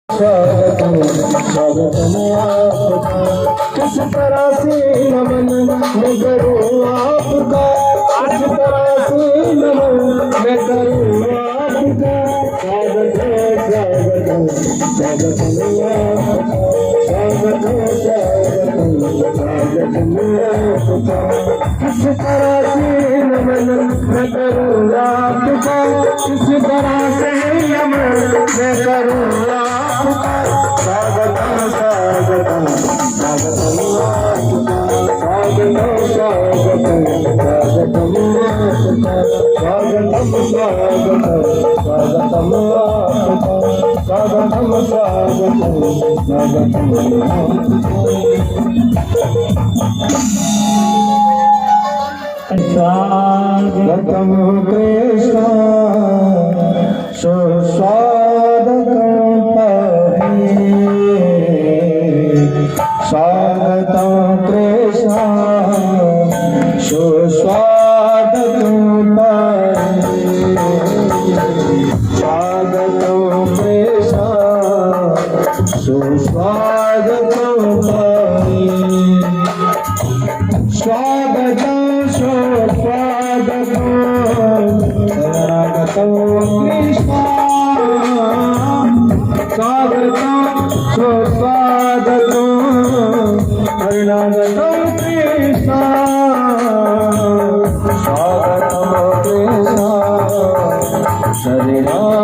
स्वागतम स्वागतम आपका, किस तरह से नमन मैं करूँ आपका, किस तरह से नमन मैं करूँ आपका। स्वागतम स्वागतम स्वागतम आपका, स्वागतम स्वागतम स्वागतम आपका। किस तरह से नमन मैं करूँ आपका, किस तरह से नमन मैं करूँ आपका। स्वागतम स्वागतम स्वागतम आपका, स्वागतम स्वागतम स्वागतम आपका, स्वागतम स्वागतम स्वागतम आपका, स्वागतम स्वागतम स्वागतम कृष्ण सुस्वागतम स्वागतम कृष्ण सुस्वागतम स्वागतम कृष्ण सुस्वागतम स्वागतम सुस्वागतम स्वागतम कृष्ण स्वागतम सुस्वागतम हरिनागतम कृष्ण स्वागतम कृष्ण शरीरा